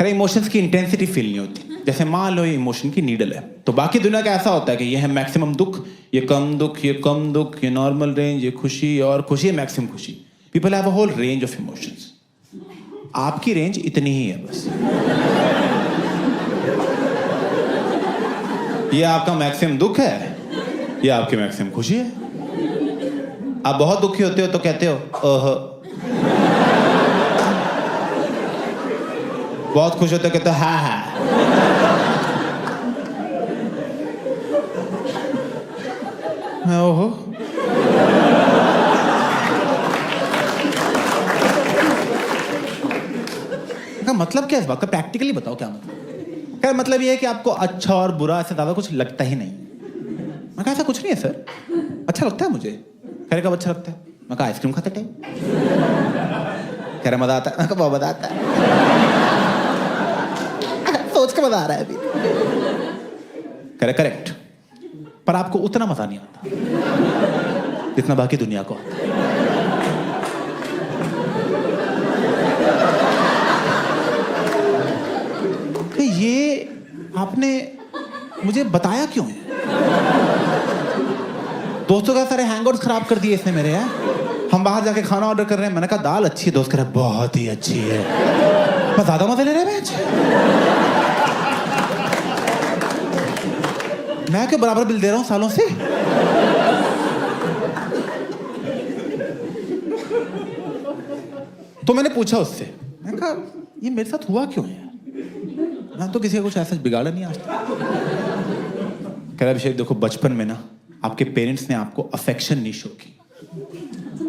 खैर इमोशंस की intensity feel नहीं होती। जैसे मान लो ये इमोशन की नीडल है, तो बाकी दुनिया का ऐसा होता है कि ये है मैक्सिमम दुख, ये कम दुख, ये कम दुख, ये नॉर्मल रेंज, ये खुशी और खुशी, है मैक्सिमम खुशी। People have a whole range of emotions. आपकी रेंज इतनी ही है बस। ये आपका मैक्सिमम दुख है, ये आपकी मैक्सिमम खुशी है। आप बहुत दुखी होते हो तो कहते हो ओह, बहुत खुश होते हो कहते हो हा हा। ओहो, का मतलब क्या है इस बात का? प्रैक्टिकली बताओ क्या मतलब? क्या मतलब ये है कि आपको अच्छा और बुरा से ज्यादा कुछ लगता ही नहीं? मैं कहा ऐसा कुछ नहीं है सर, अच्छा लगता है मुझे। कह रहे कब अच्छा लगता है? मैं कहा आइसक्रीम खाते टाइम। कह रहे मजा आता है? मैं कहा बहुत मजा आता है। सोच के मजा आ रहा है अभी। कह रहे करेक्ट, पर आपको उतना मजा नहीं आता जितना बाकी दुनिया को आता है। ये आपने मुझे बताया क्यों है? दोस्तों का सारे हैंगआउट्स खराब कर दिए इसने मेरे। यार हम बाहर जाके खाना ऑर्डर कर रहे हैं, मैंने कहा दाल अच्छी है, दोस्त कह रहा है बहुत ही अच्छी है। मैं ज्यादा मजे ले रहे हैं मैं क्यों बराबर बिल दे रहा हूं सालों से? तो मैंने पूछा उससे, मैंने कहा ये मेरे साथ हुआ क्यों है? मैं तो किसी का कुछ ऐसा बिगाड़ा नहीं आज तक। कह रहा अभिषेक देखो, बचपन में ना आपके पेरेंट्स ने आपको अफेक्शन नहीं शो की।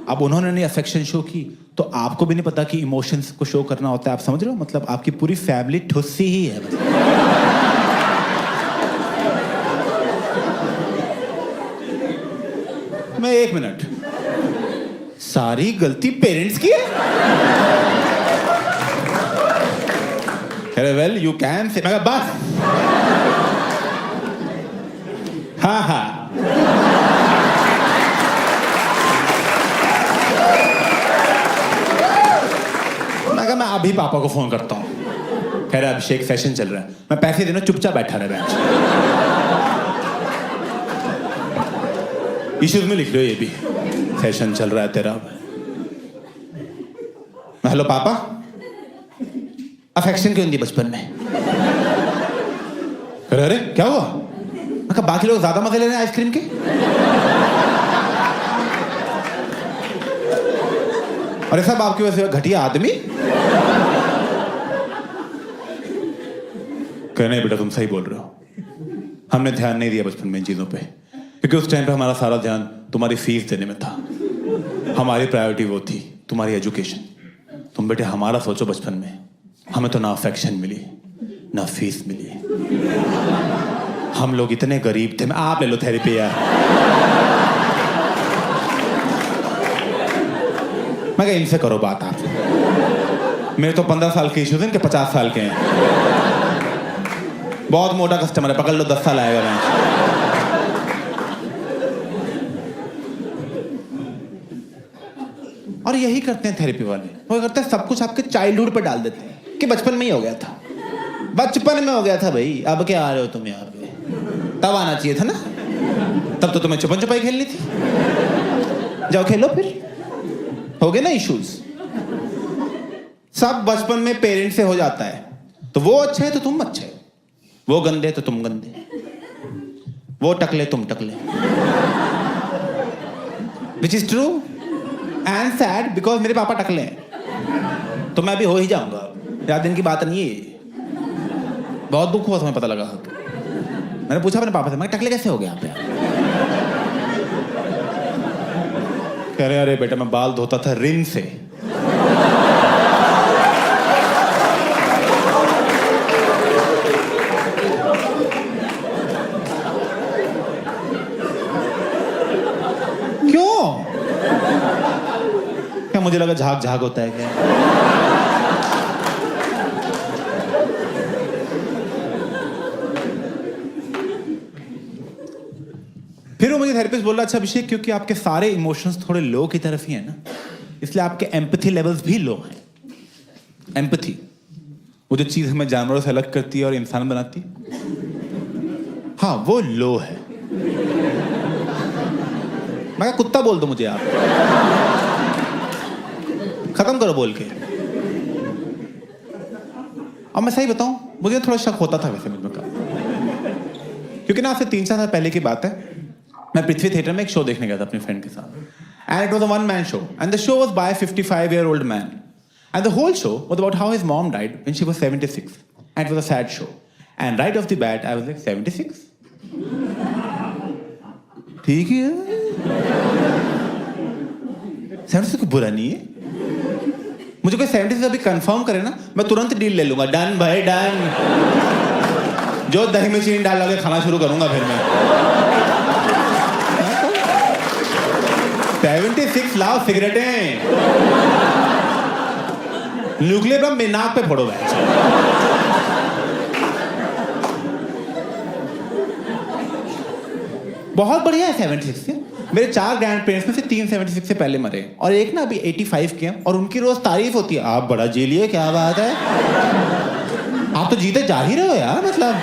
अब उन्होंने नहीं अफेक्शन शो की तो आपको भी नहीं पता कि इमोशंस को शो करना होता है। आप समझ रहे हो? मतलब आपकी पूरी फैमिली ठुस्सी ही है। मैं एक मिनट, सारी गलती पेरेंट्स की है? वेल यू कैन से, मैं बस हाँ हाँ। मैं अभी पापा को फोन करता हूँ। कह रहा अभिषेक सेशन चल रहा है, मैं पैसे देना, चुपचाप बैठा रहा बेंच। इश्यूज में लिख लो ये भी, सेशन चल रहा है तेरा। हेलो पापा, अफेक्शन क्यों दी बचपन में? अरे क्या हुआ? मैं कहा बाकी लोग ज्यादा मजे ले रहे हैं आइसक्रीम के। अरे सब आपकी वजह से घटिया आदमी। कहने बेटा तुम सही बोल रहे हो, हमने ध्यान नहीं दिया बचपन में इन चीजों पे, क्योंकि उस टाइम पे हमारा सारा ध्यान तुम्हारी फीस देने में था। हमारी प्रायोरिटी वो थी, तुम्हारी एजुकेशन। तुम बेटे हमारा सोचो, बचपन में हमें तो ना अफेक्शन मिली ना फीस मिली। हम लोग इतने गरीब थे। आप ले लो थेरेपी यार। मैं कहा इनसे करो बात आप। मेरे तो 15 साल के इश्यूज हैं, इनके 50 साल के हैं। बहुत मोटा कस्टमर है, पकड़ लो 10 साल आएगा। मैं और यही करते हैं थेरेपी वाले, वो करते हैं सब कुछ आपके चाइल्डहुड पे डाल देते हैं कि बचपन में ही हो गया था, बचपन में हो गया था भाई, अब क्या आ रहे हो तुम यहाँ पे? तब आना चाहिए था ना, तब तो तुम्हें छुपन छुपाई खेलनी थी। जाओ खेलो फिर, हो गए ना इश्यूज। सब बचपन में पेरेंट्स से हो जाता है। तो वो अच्छे है तो तुम अच्छे, वो गंदे तो तुम गंदे, वो टकले तुम टकले। Which is true and sad, because मेरे पापा टकले हैं तो मैं भी हो ही जाऊंगा। ज्यादा दिन की बात नहीं है। बहुत दुख हुआ तुम्हें पता लगा। मैंने पूछा अपने पापा से, मैं टकले कैसे हो गया आप? कह रहे अरे बेटा मैं बाल धोता था रिन से। क्यों? क्या मुझे लगा झाग झाग होता है क्या? फिर वो मुझे थेरेपिस्ट बोल रहा अच्छा अभिषेक, क्योंकि आपके सारे इमोशंस थोड़े लो की तरफ ही है ना, इसलिए आपके एम्पैथी लेवल्स भी लो हैं। एम्पैथी वो जो चीज हमें जानवरों से अलग करती है और इंसान बनाती है, हाँ वो लो है। मैं कहा कुत्ता बोल दो मुझे आप, खत्म करो बोल के। अब मैं सही बताऊं, मुझे थोड़ा शक होता था वैसे मुझ में का, क्योंकि ना आज से 3-4 साल पहले की बात है, मैं पृथ्वी थिएटर में एक शो देखने गया था अपने फ्रेंड के साथ, and it was a one man show and the show was by a 55-year-old man and the whole show was about how his mom died when she was 76 and it was a sad show and right off the bat I was like 76, ठीक है 76 को बुरा नहीं है, मुझे कोई 76 अभी confirm करे ना, मैं तुरंत डील ले लूंगा, डन भाई डन, जो दही में चीनी डाल के खाना शुरू करूंगा फिर मैं। 76 लाओ सिगरेटें, न्यूक्लियर बम नाक पे फोड़ो भाई। बहुत बढ़िया है 76 से। मेरे 4 ग्रैंड पेरेंट्स में से 3 76 से पहले मरे और एक ना अभी 85 के हैं और उनकी रोज तारीफ होती है, आप बड़ा जी लिए, क्या बात है, आप तो जीते जा ही रहे हो यार, मतलब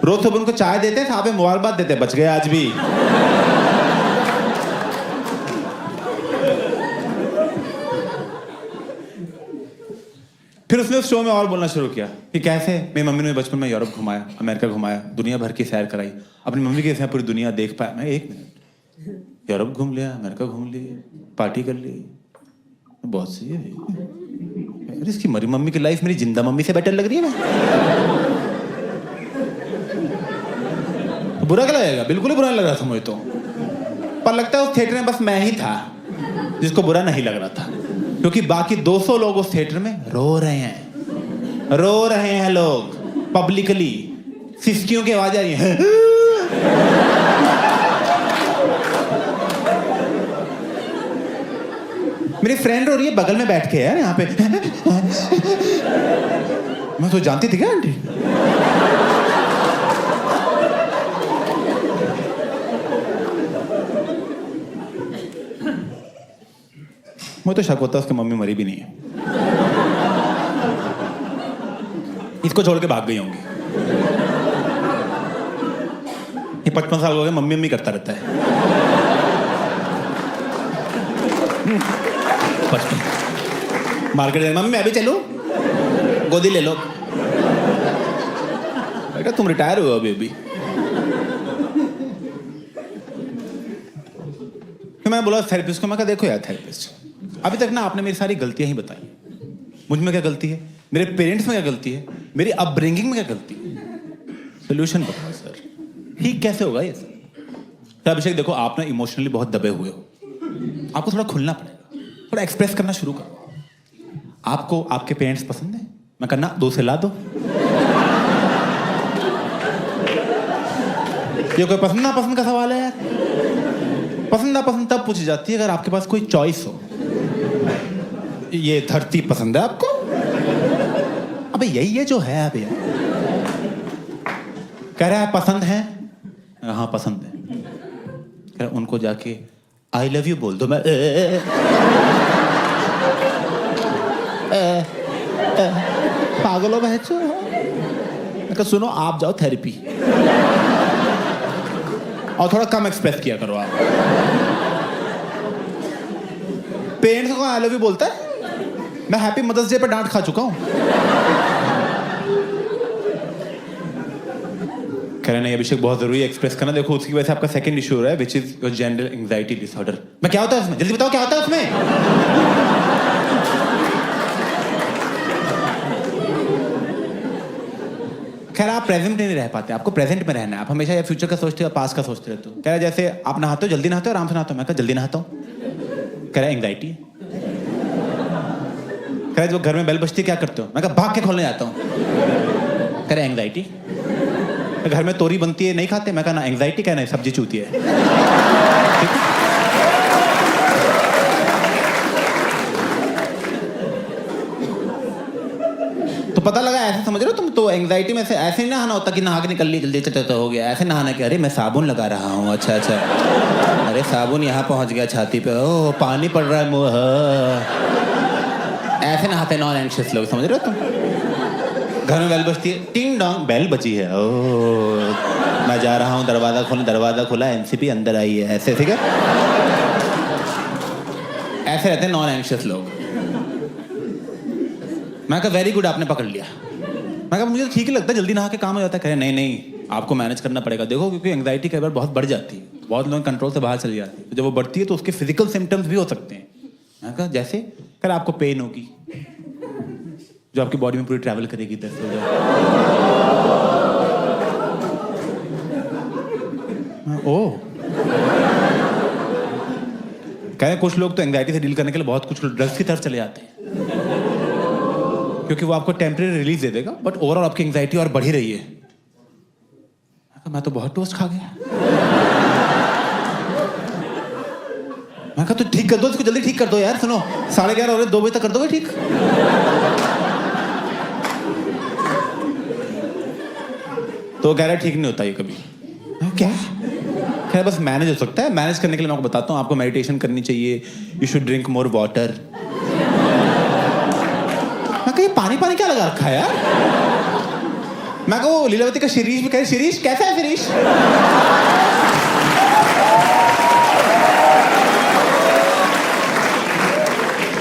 रोज सुबह उनको चाय देते हैं, साहब मुबारकबाद देते हैं, बच गए आज भी। फिर उसने उस शो में और बोलना शुरू किया कि कैसे मेरी मम्मी ने बचपन में यूरोप घुमाया, अमेरिका घुमाया, दुनिया भर की सैर कराई, अपनी मम्मी के साथ पूरी दुनिया देख पाया। मैं 1 मिनट, यूरोप घूम लिया, अमेरिका घूम ली, पार्टी कर ली, बहुत सही है। इसकी मरी मम्मी की लाइफ मेरी जिंदा मम्मी से बेटर लग रही है। मैं तो बुरा क्या लगेगा, बिल्कुल ही बुरा नहीं लग रहा था मुझे तो, पर लगता है उस थिएटर में बस मैं ही था जिसको बुरा नहीं लग रहा था, क्योंकि बाकी 200 लोग उस थिएटर में रो रहे हैं लोग पब्लिकली, सिसकियों की आवाज आ रही है। मेरी फ्रेंड रो रही है बगल में बैठ के यार यहाँ पे। मैं तो जानती थी क्या आंटी? मुझे तो शक होता है उसकी मम्मी मरी भी नहीं है, इसको छोड़ के भाग गई होंगी। ये 55 साल हो गए, मम्मी मम्मी करता रहता है। मार्केट में मम्मी मैं भी चलूं, गोदी ले लो। बेटा तुम रिटायर हुए हो अभी। फिर मैं बोला थेरेपिस्ट को, मैं कहा देखो यार थेरेपिस्ट, अभी तक ना आपने मेरी सारी गलतियां ही बताई, मुझ में क्या गलती है, मेरे पेरेंट्स में क्या गलती है, मेरी अपब्रिंगिंग में क्या गलती है, सोल्यूशन बताओ सर, ठीक कैसे होगा ये सर? तो अभिषेक देखो आप ना इमोशनली बहुत दबे हुए हो, आपको थोड़ा खुलना पड़ेगा, थोड़ा एक्सप्रेस करना शुरू करो। आपको आपके पेरेंट्स पसंद है? मैं कहना 2 से ला दो। ये कोई पसंद ना पसंद का सवाल है यार, पसंद ना पसंद तब पूछी जाती है अगर आपके पास कोई चॉइस हो। ये धरती पसंद है आपको? अबे यही है जो है अभी। कह रहा है पसंद है, हाँ पसंद है। कह रहा उनको जाके आई लव यू बोल दो। मैं पागल हो बहचो। मैं कहा सुनो आप जाओ थेरेपी और थोड़ा कम एक्सप्रेस किया करो आप। पेरेंट्स को आई लव यू बोलता है? मैं हैप्पी मदर्स डे पर डांट खा चुका हूं। कह रहे नहीं अभिषेक बहुत जरूरी है एक्सप्रेस करना, देखो उसकी वजह से आपका सेकंड इशू हो रहा है which is your general anxiety disorder. मैं क्या होता है उसमें, जल्दी बताओ क्या होता है उसमें? खैर आप प्रेजेंट में नहीं रह पाते, आपको प्रेजेंट में रहना है, आप हमेशा या फ्यूचर का सोचते हो पास्ट का सोचते रहते हो। कह रहा जैसे आप नहाते हो, जल्दी नहाते हो आराम से नहाते हो? मैं कहा जल्दी नहाता हूँ। कह रहा एंग्जाइटी है। कह रहा जो घर में बेल बजती क्या करते हो? मैं कहा भाग के खोलने जाता हूँ। कह रहा एंग्जाइटी। घर में तोरी बनती है नहीं खाते? मैं कहा ना एंग्जाइटी, कहना है सब्जी चूती है। तो पता लगा ऐसे समझ रहे हो तुम, तो एंग्जाइटी में से ऐसे ही नहाना होता कि नहा के निकल ली जल्दी तो हो गया, ऐसे नहाना कि अरे मैं साबुन लगा रहा हूँ, अच्छा अच्छा, अरे साबुन यहाँ पहुँच गया छाती पे, ओह पानी पड़ रहा है मुँह, ऐसे नहाते नॉन एंशियस लोग, समझ रहे हो तुम? घर में बेल बजती है, टिंग डोंग, बेल बजी है, ओह मैं जा रहा हूँ, दरवाजा खुला, एनसीपी अंदर आई है, ऐसे ठीक है। ऐसे रहते हैं नॉन एंशियस लोग। मैं कहा वेरी गुड, आपने पकड़ लिया। मैं कहा मुझे तो ठीक ही लगता है, जल्दी नहा के काम हो जाता है। कहे नहीं आपको मैनेज करना पड़ेगा, देखो क्योंकि एंग्जाइटी कई बार बहुत बढ़ जाती है, बहुत लोग कंट्रोल से बाहर चली जाती है, तो जब वो बढ़ती है तो उसके फिजिकल सिम्टम्स भी हो सकते हैं। मैं कहा जैसे कल आपको पेन होगी जो आपकी बॉडी में पूरी ट्रैवल करेगी इधर से उधर। ओह, कह रहे कुछ लोग तो एंग्जाइटी से डील करने के लिए बहुत कुछ ड्रग्स की तरफ चले जाते हैं क्योंकि वो आपको टेम्परेरी रिलीफ दे देगा, बट ओवरऑल आपकी एंग्जाइटी और बढ़ी रही है। मैं तो बहुत टोस्ट खा गया। मैं कहा तो ठीक कर दो इसको, जल्दी ठीक कर दो यार। सुनो 11:30 हो रहे, 2 बजे तक कर दोगे ठीक? तो कह रहा है ठीक नहीं होता ये कभी। क्या? कह रहा बस मैनेज हो सकता है। मैनेज करने के लिए मैं आपको बताता हूँ, आपको मेडिटेशन करनी चाहिए, you should drink more water. मैं कहा पानी क्या लगा रखा है यार? मैं कहा लीलावती का शिरीष भी कहे, शिरीष कैसा है शिरीष?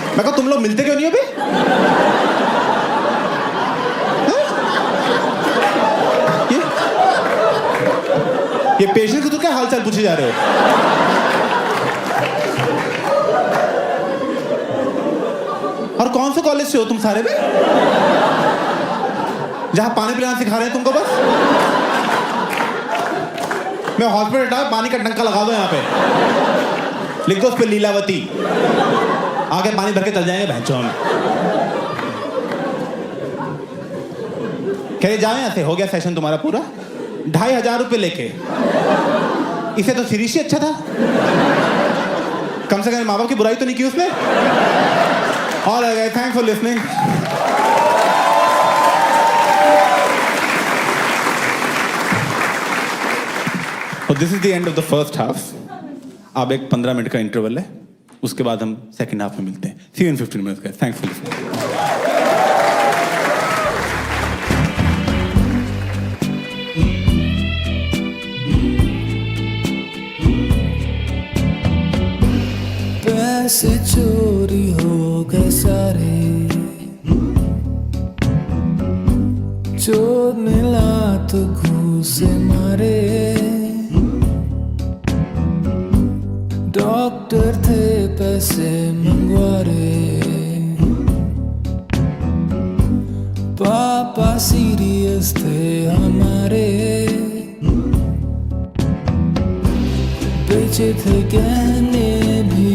मैं कहा तुम लोग मिलते क्यों नहीं हो बे? ये पेशेंट को तो क्या हालचाल पूछे जा रहे हो? और कौन से कॉलेज से हो तुम सारे भी, जहां पानी पिलाना सिखा रहे हैं तुमको? बस मैं हॉस्पिटल था, पानी का टंका लगा दो यहाँ पे, लिख दो उस पे लीलावती, आगे पानी भर के चल जाएंगे भैंचों में। कह जाओ यहाँ से, हो गया सेशन तुम्हारा पूरा, 2500 रुपये लेके। इसे तो शिरीष ही अच्छा था, कम से कम माँ बाप की बुराई तो नहीं की उसने। और thanks for listening. This is the end of the first half. अब एक 15 मिनट का इंटरवल है, उसके बाद हम सेकंड हाफ में मिलते हैं। See you in 15 minutes. Thanks for listening. पैसे चोरी हो गए सारे, चोर मिला तो घूसे मारे, डॉक्टर थे पैसे मंगवारे, पापा सीरियस थे हमारे, बेचे थे गहने भी,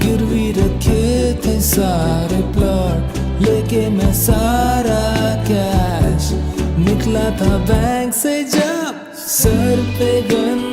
गिरवी रखे थे सारे प्लॉट, लेके मैं सारा कैश निकला था बैंक से जब, सर पे गन